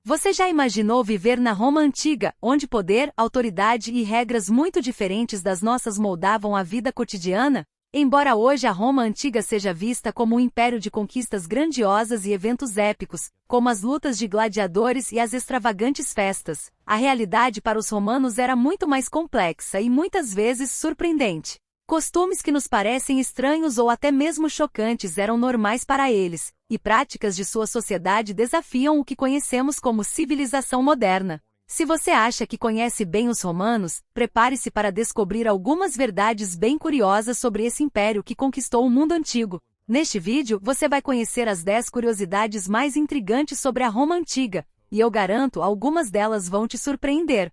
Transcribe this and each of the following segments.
Você já imaginou viver na Roma antiga, onde poder, autoridade e regras muito diferentes das nossas moldavam a vida cotidiana? Embora hoje a Roma antiga seja vista como um império de conquistas grandiosas e eventos épicos, como as lutas de gladiadores e as extravagantes festas, a realidade para os romanos era muito mais complexa e muitas vezes surpreendente. Costumes que nos parecem estranhos ou até mesmo chocantes eram normais para eles, e práticas de sua sociedade desafiam o que conhecemos como civilização moderna. Se você acha que conhece bem os romanos, prepare-se para descobrir algumas verdades bem curiosas sobre esse império que conquistou o mundo antigo. Neste vídeo, você vai conhecer as 10 curiosidades mais intrigantes sobre a Roma antiga, e eu garanto, algumas delas vão te surpreender.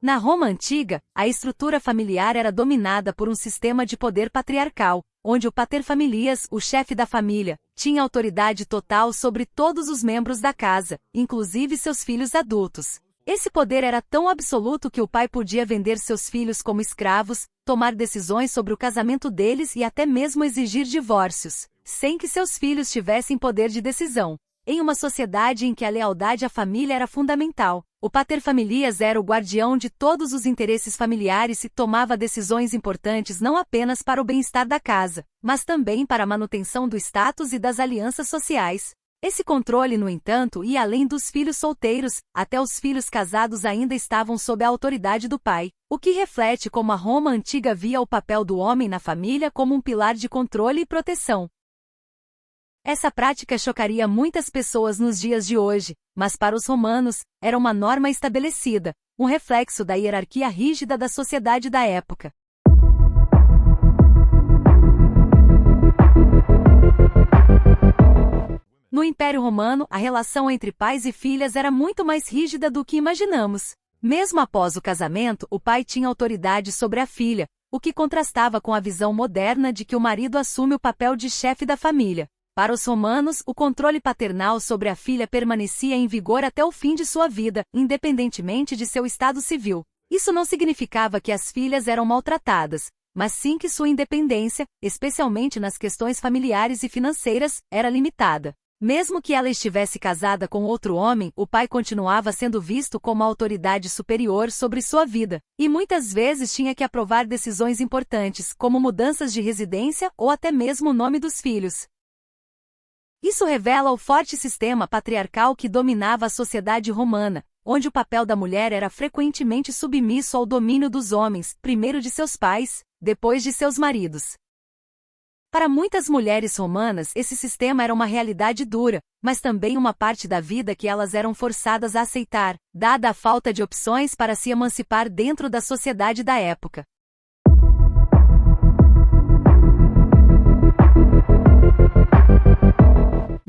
Na Roma antiga, a estrutura familiar era dominada por um sistema de poder patriarcal, onde o pater familias, o chefe da família, tinha autoridade total sobre todos os membros da casa, inclusive seus filhos adultos. Esse poder era tão absoluto que o pai podia vender seus filhos como escravos, tomar decisões sobre o casamento deles e até mesmo exigir divórcios, sem que seus filhos tivessem poder de decisão. Em uma sociedade em que a lealdade à família era fundamental, o pater familias era o guardião de todos os interesses familiares e tomava decisões importantes não apenas para o bem-estar da casa, mas também para a manutenção do status e das alianças sociais. Esse controle, no entanto, ia além dos filhos solteiros, até os filhos casados ainda estavam sob a autoridade do pai, o que reflete como a Roma antiga via o papel do homem na família como um pilar de controle e proteção. Essa prática chocaria muitas pessoas nos dias de hoje, mas para os romanos, era uma norma estabelecida, um reflexo da hierarquia rígida da sociedade da época. No Império Romano, a relação entre pais e filhas era muito mais rígida do que imaginamos. Mesmo após o casamento, o pai tinha autoridade sobre a filha, o que contrastava com a visão moderna de que o marido assume o papel de chefe da família. Para os romanos, o controle paternal sobre a filha permanecia em vigor até o fim de sua vida, independentemente de seu estado civil. Isso não significava que as filhas eram maltratadas, mas sim que sua independência, especialmente nas questões familiares e financeiras, era limitada. Mesmo que ela estivesse casada com outro homem, o pai continuava sendo visto como a autoridade superior sobre sua vida, e muitas vezes tinha que aprovar decisões importantes, como mudanças de residência ou até mesmo o nome dos filhos. Isso revela o forte sistema patriarcal que dominava a sociedade romana, onde o papel da mulher era frequentemente submisso ao domínio dos homens, primeiro de seus pais, depois de seus maridos. Para muitas mulheres romanas, esse sistema era uma realidade dura, mas também uma parte da vida que elas eram forçadas a aceitar, dada a falta de opções para se emancipar dentro da sociedade da época.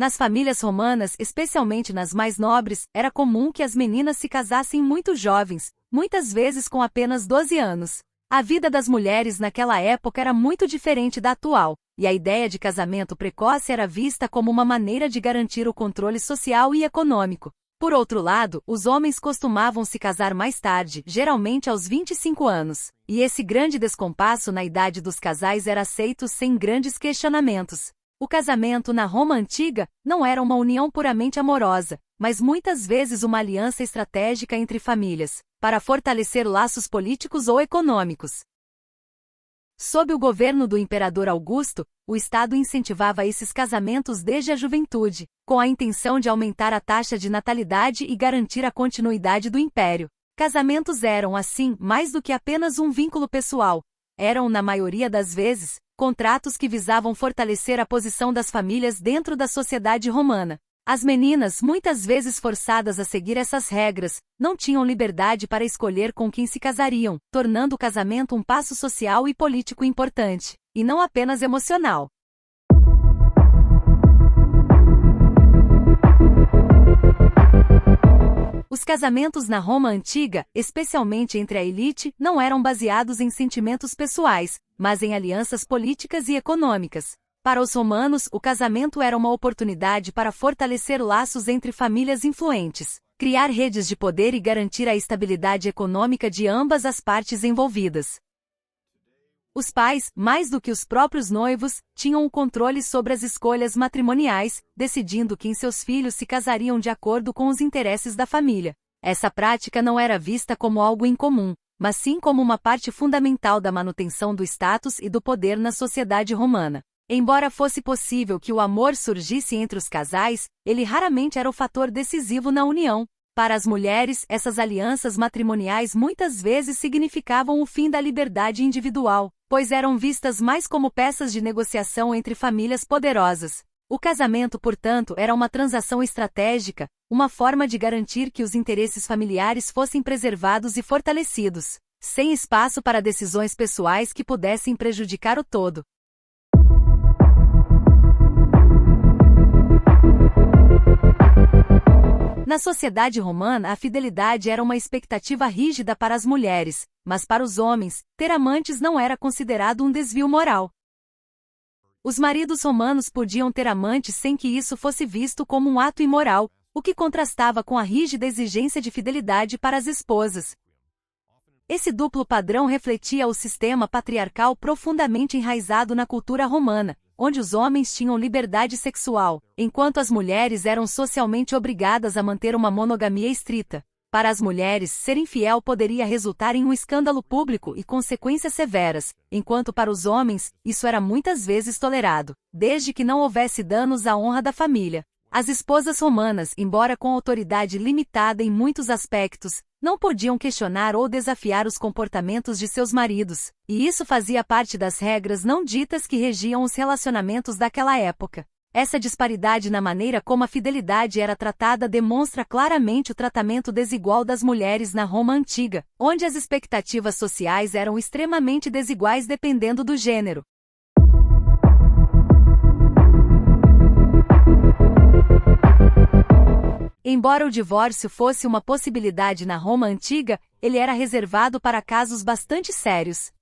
Nas famílias romanas, especialmente nas mais nobres, era comum que as meninas se casassem muito jovens, muitas vezes com apenas 12 anos. A vida das mulheres naquela época era muito diferente da atual, e a ideia de casamento precoce era vista como uma maneira de garantir o controle social e econômico. Por outro lado, os homens costumavam se casar mais tarde, geralmente aos 25 anos, e esse grande descompasso na idade dos casais era aceito sem grandes questionamentos. O casamento na Roma antiga não era uma união puramente amorosa, mas muitas vezes uma aliança estratégica entre famílias, para fortalecer laços políticos ou econômicos. Sob o governo do imperador Augusto, o Estado incentivava esses casamentos desde a juventude, com a intenção de aumentar a taxa de natalidade e garantir a continuidade do império. Casamentos eram, assim, mais do que apenas um vínculo pessoal. Eram, na maioria das vezes, contratos que visavam fortalecer a posição das famílias dentro da sociedade romana. As meninas, muitas vezes forçadas a seguir essas regras, não tinham liberdade para escolher com quem se casariam, tornando o casamento um passo social e político importante, e não apenas emocional. Os casamentos na Roma antiga, especialmente entre a elite, não eram baseados em sentimentos pessoais, mas em alianças políticas e econômicas. Para os romanos, o casamento era uma oportunidade para fortalecer laços entre famílias influentes, criar redes de poder e garantir a estabilidade econômica de ambas as partes envolvidas. Os pais, mais do que os próprios noivos, tinham o controle sobre as escolhas matrimoniais, decidindo quem seus filhos se casariam de acordo com os interesses da família. Essa prática não era vista como algo incomum, mas sim como uma parte fundamental da manutenção do status e do poder na sociedade romana. Embora fosse possível que o amor surgisse entre os casais, ele raramente era o fator decisivo na união. Para as mulheres, essas alianças matrimoniais muitas vezes significavam o fim da liberdade individual, pois eram vistas mais como peças de negociação entre famílias poderosas. O casamento, portanto, era uma transação estratégica, uma forma de garantir que os interesses familiares fossem preservados e fortalecidos, sem espaço para decisões pessoais que pudessem prejudicar o todo. Na sociedade romana, a fidelidade era uma expectativa rígida para as mulheres, mas para os homens, ter amantes não era considerado um desvio moral. Os maridos romanos podiam ter amantes sem que isso fosse visto como um ato imoral, o que contrastava com a rígida exigência de fidelidade para as esposas. Esse duplo padrão refletia o sistema patriarcal profundamente enraizado na cultura romana, onde os homens tinham liberdade sexual, enquanto as mulheres eram socialmente obrigadas a manter uma monogamia estrita. Para as mulheres, ser infiel poderia resultar em um escândalo público e consequências severas, enquanto para os homens, isso era muitas vezes tolerado, desde que não houvesse danos à honra da família. As esposas romanas, embora com autoridade limitada em muitos aspectos, não podiam questionar ou desafiar os comportamentos de seus maridos, e isso fazia parte das regras não ditas que regiam os relacionamentos daquela época. Essa disparidade na maneira como a fidelidade era tratada demonstra claramente o tratamento desigual das mulheres na Roma antiga, onde as expectativas sociais eram extremamente desiguais dependendo do gênero. Embora o divórcio fosse uma possibilidade na Roma antiga, ele era reservado para casos bastante sérios.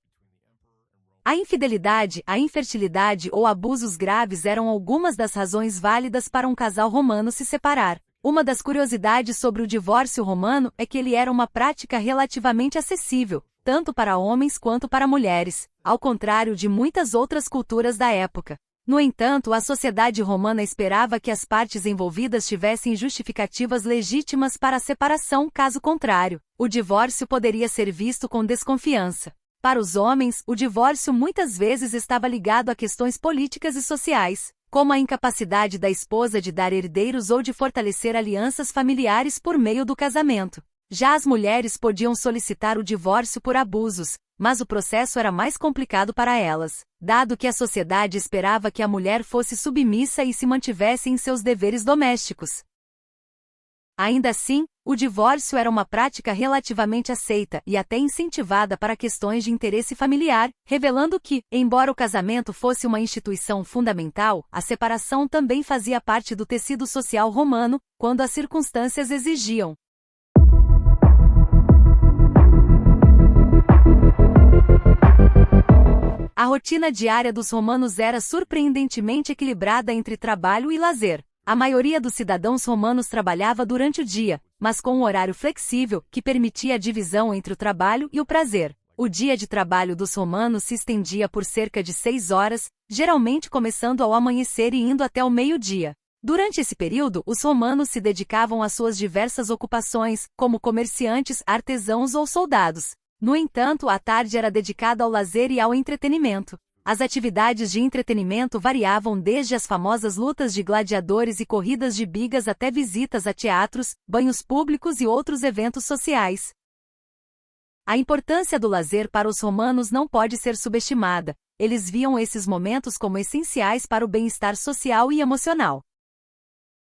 A infidelidade, a infertilidade ou abusos graves eram algumas das razões válidas para um casal romano se separar. Uma das curiosidades sobre o divórcio romano é que ele era uma prática relativamente acessível, tanto para homens quanto para mulheres, ao contrário de muitas outras culturas da época. No entanto, a sociedade romana esperava que as partes envolvidas tivessem justificativas legítimas para a separação, caso contrário, o divórcio poderia ser visto com desconfiança. Para os homens, o divórcio muitas vezes estava ligado a questões políticas e sociais, como a incapacidade da esposa de dar herdeiros ou de fortalecer alianças familiares por meio do casamento. Já as mulheres podiam solicitar o divórcio por abusos, mas o processo era mais complicado para elas, dado que a sociedade esperava que a mulher fosse submissa e se mantivesse em seus deveres domésticos. Ainda assim, o divórcio era uma prática relativamente aceita e até incentivada para questões de interesse familiar, revelando que, embora o casamento fosse uma instituição fundamental, a separação também fazia parte do tecido social romano, quando as circunstâncias exigiam. A rotina diária dos romanos era surpreendentemente equilibrada entre trabalho e lazer. A maioria dos cidadãos romanos trabalhava durante o dia, mas com um horário flexível, que permitia a divisão entre o trabalho e o prazer. O dia de trabalho dos romanos se estendia por cerca de 6 horas, geralmente começando ao amanhecer e indo até o meio-dia. Durante esse período, os romanos se dedicavam às suas diversas ocupações, como comerciantes, artesãos ou soldados. No entanto, a tarde era dedicada ao lazer e ao entretenimento. As atividades de entretenimento variavam desde as famosas lutas de gladiadores e corridas de bigas até visitas a teatros, banhos públicos e outros eventos sociais. A importância do lazer para os romanos não pode ser subestimada. Eles viam esses momentos como essenciais para o bem-estar social e emocional.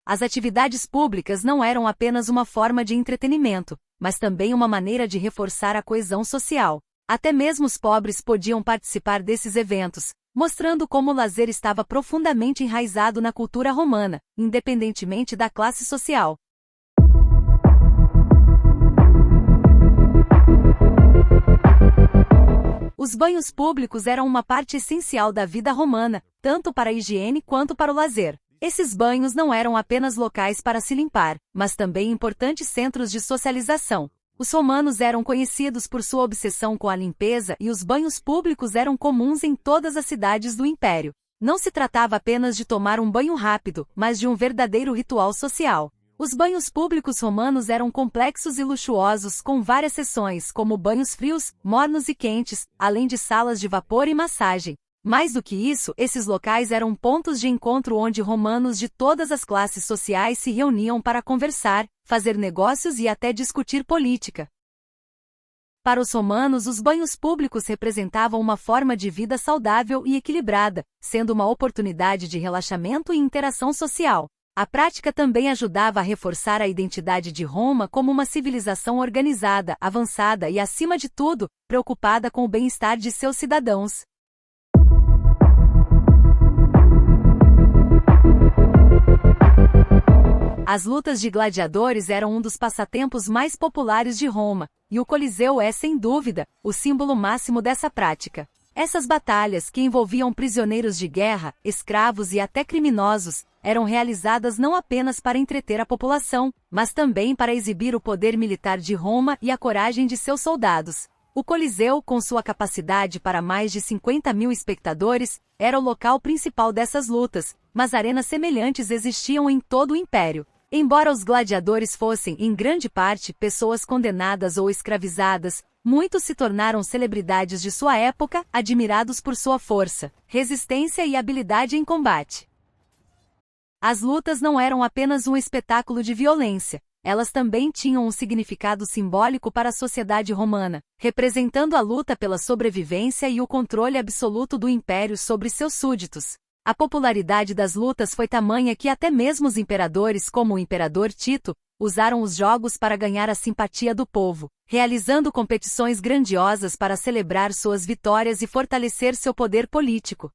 As atividades públicas não eram apenas uma forma de entretenimento, mas também uma maneira de reforçar a coesão social. Até mesmo os pobres podiam participar desses eventos, mostrando como o lazer estava profundamente enraizado na cultura romana, independentemente da classe social. Os banhos públicos eram uma parte essencial da vida romana, tanto para a higiene quanto para o lazer. Esses banhos não eram apenas locais para se limpar, mas também importantes centros de socialização. Os romanos eram conhecidos por sua obsessão com a limpeza e os banhos públicos eram comuns em todas as cidades do império. Não se tratava apenas de tomar um banho rápido, mas de um verdadeiro ritual social. Os banhos públicos romanos eram complexos e luxuosos, com várias seções, como banhos frios, mornos e quentes, além de salas de vapor e massagem. Mais do que isso, esses locais eram pontos de encontro onde romanos de todas as classes sociais se reuniam para conversar, fazer negócios e até discutir política. Para os romanos, os banhos públicos representavam uma forma de vida saudável e equilibrada, sendo uma oportunidade de relaxamento e interação social. A prática também ajudava a reforçar a identidade de Roma como uma civilização organizada, avançada e, acima de tudo, preocupada com o bem-estar de seus cidadãos. As lutas de gladiadores eram um dos passatempos mais populares de Roma, e o Coliseu é, sem dúvida, o símbolo máximo dessa prática. Essas batalhas, que envolviam prisioneiros de guerra, escravos e até criminosos, eram realizadas não apenas para entreter a população, mas também para exibir o poder militar de Roma e a coragem de seus soldados. O Coliseu, com sua capacidade para mais de 50.000 espectadores, era o local principal dessas lutas, mas arenas semelhantes existiam em todo o Império. Embora os gladiadores fossem, em grande parte, pessoas condenadas ou escravizadas, muitos se tornaram celebridades de sua época, admirados por sua força, resistência e habilidade em combate. As lutas não eram apenas um espetáculo de violência, elas também tinham um significado simbólico para a sociedade romana, representando a luta pela sobrevivência e o controle absoluto do império sobre seus súditos. A popularidade das lutas foi tamanha que até mesmo os imperadores, como o imperador Tito, usaram os jogos para ganhar a simpatia do povo, realizando competições grandiosas para celebrar suas vitórias e fortalecer seu poder político.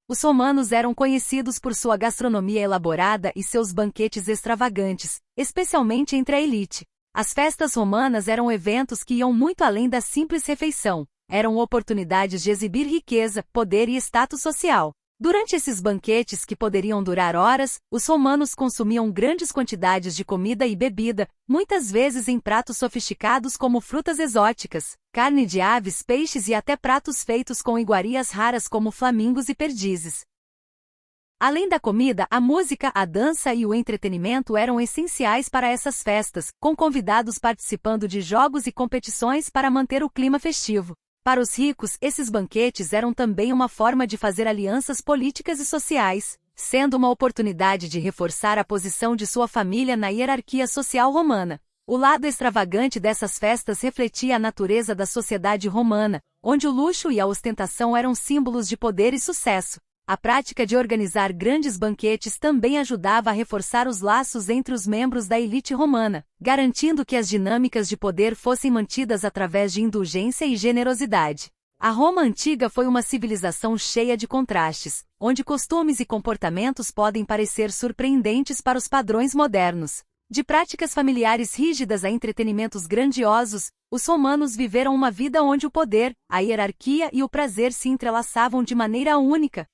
Os romanos eram conhecidos por sua gastronomia elaborada e seus banquetes extravagantes, especialmente entre a elite. As festas romanas eram eventos que iam muito além da simples refeição, eram oportunidades de exibir riqueza, poder e status social. Durante esses banquetes que poderiam durar horas, os romanos consumiam grandes quantidades de comida e bebida, muitas vezes em pratos sofisticados como frutas exóticas, carne de aves, peixes e até pratos feitos com iguarias raras como flamingos e perdizes. Além da comida, a música, a dança e o entretenimento eram essenciais para essas festas, com convidados participando de jogos e competições para manter o clima festivo. Para os ricos, esses banquetes eram também uma forma de fazer alianças políticas e sociais, sendo uma oportunidade de reforçar a posição de sua família na hierarquia social romana. O lado extravagante dessas festas refletia a natureza da sociedade romana, onde o luxo e a ostentação eram símbolos de poder e sucesso. A prática de organizar grandes banquetes também ajudava a reforçar os laços entre os membros da elite romana, garantindo que as dinâmicas de poder fossem mantidas através de indulgência e generosidade. A Roma antiga foi uma civilização cheia de contrastes, onde costumes e comportamentos podem parecer surpreendentes para os padrões modernos. De práticas familiares rígidas a entretenimentos grandiosos, os romanos viveram uma vida onde o poder, a hierarquia e o prazer se entrelaçavam de maneira única.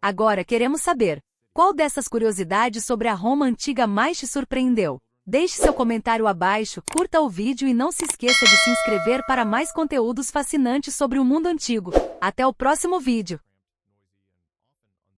Agora queremos saber, qual dessas curiosidades sobre a Roma antiga mais te surpreendeu? Deixe seu comentário abaixo, curta o vídeo e não se esqueça de se inscrever para mais conteúdos fascinantes sobre o mundo antigo. Até o próximo vídeo!